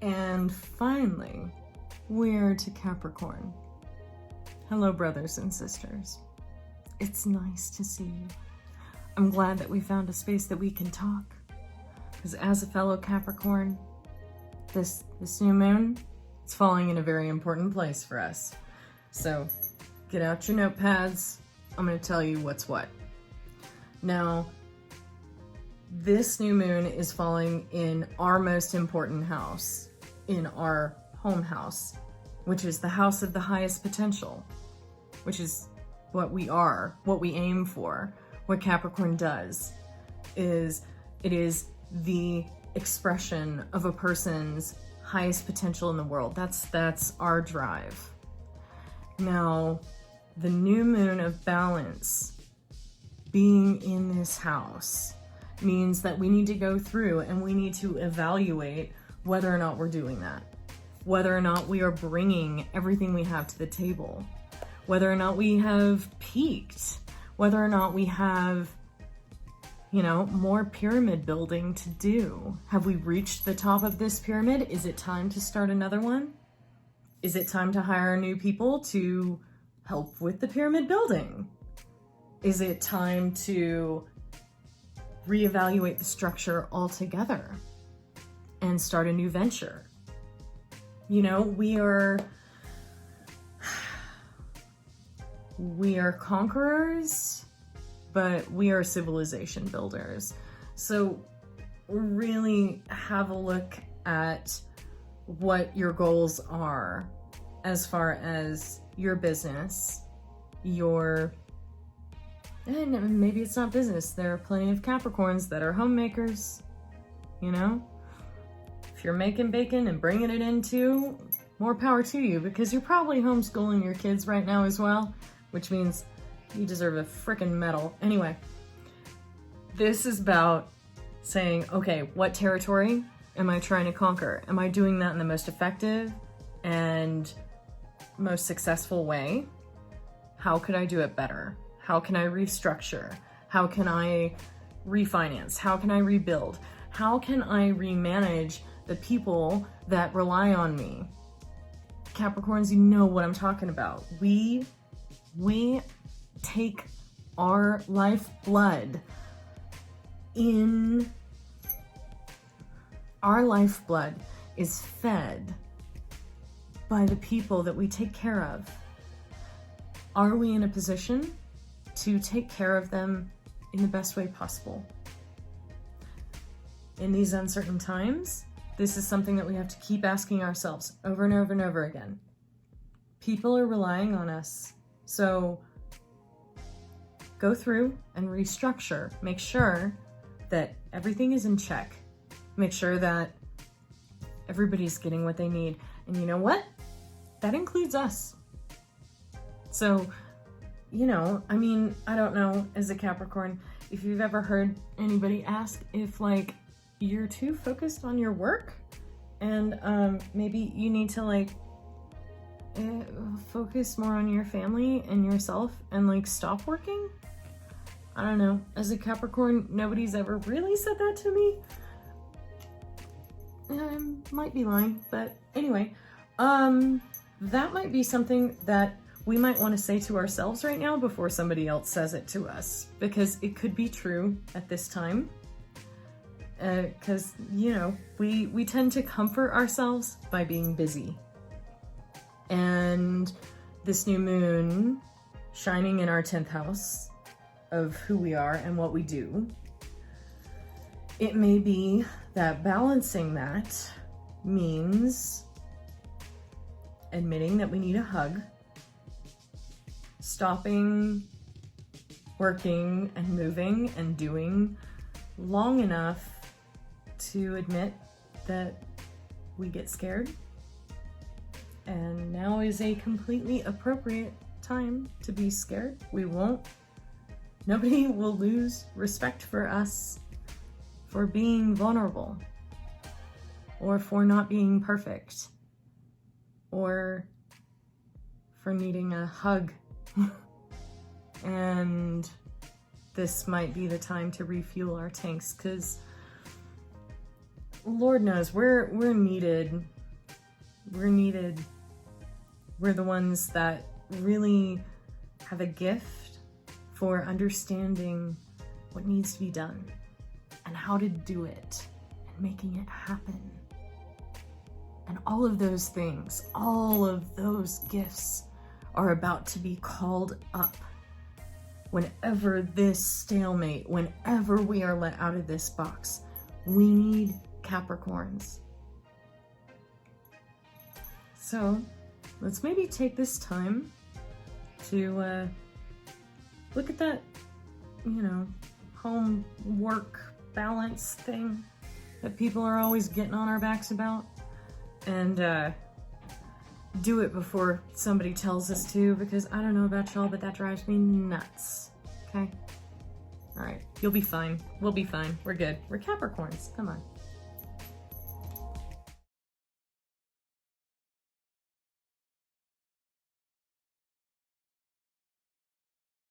And finally, we're to Capricorn. Hello, brothers and sisters. It's nice to see you. I'm glad that we found a space that we can talk. Because as a fellow Capricorn, this new moon, it's falling in a very important place for us. So get out your notepads. I'm going to tell you what's what. Now, this new moon is falling in our most important house, in our home house, which is the house of the highest potential, which is what we are, what we aim for. What Capricorn does is it is the expression of a person's highest potential in the world. That's our drive. Now, the new moon of balance being in this house means that we need to go through and we need to evaluate whether or not we're doing that, whether or not we are bringing everything we have to the table, whether or not we have peaked, whether or not we have, more pyramid building to do. Have we reached the top of this pyramid? Is it time to start another one? Is it time to hire new people to help with the pyramid building? Is it time to reevaluate the structure altogether and start a new venture? We are conquerors, but we are civilization builders. So really have a look at what your goals are as far as your business, and maybe it's not business. There are plenty of Capricorns that are homemakers, If you're making bacon and bringing it into, more power to you, because you're probably homeschooling your kids right now as well, which means you deserve a frickin' medal. Anyway, this is about saying, okay, what territory am I trying to conquer? Am I doing that in the most effective and most successful way? How could I do it better? How can I restructure? How can I refinance? How can I rebuild? How can I remanage the people that rely on me? Capricorns, you know what I'm talking about. We take our lifeblood in. Our lifeblood is fed by the people that we take care of. Are we in a position to take care of them in the best way possible? In these uncertain times, this is something that we have to keep asking ourselves over and over and over again. People are relying on us. So go through and restructure. Make sure that everything is in check. Make sure that everybody's getting what they need. And you know what? That includes us. So, I don't know, as a Capricorn, if you've ever heard anybody ask if you're too focused on your work and maybe you need to focus more on your family and yourself and stop working. I don't know. As a Capricorn, nobody's ever really said that to me. I might be lying, but anyway, that might be something that we might want to say to ourselves right now before somebody else says it to us, because it could be true at this time. Because, we tend to comfort ourselves by being busy. And this new moon shining in our 10th house of who we are and what we do, it may be that balancing that means admitting that we need a hug, stopping working and moving and doing long enough to admit that we get scared. And now is a completely appropriate time to be scared. Nobody will lose respect for us for being vulnerable, or for not being perfect, or for needing a hug. And this might be the time to refuel our tanks, because Lord knows, we're needed. We're needed. We're the ones that really have a gift for understanding what needs to be done and how to do it and making it happen. And all of those things, all of those gifts are about to be called up whenever this stalemate, whenever we are let out of this box. We need Capricorns. So let's maybe take this time to look at that, you know, home work balance thing that people are always getting on our backs about, and do it before somebody tells us to, because I don't know about y'all, but that drives me nuts. Okay? All right, you'll be fine. We'll be fine. We're good. We're Capricorns. Come on.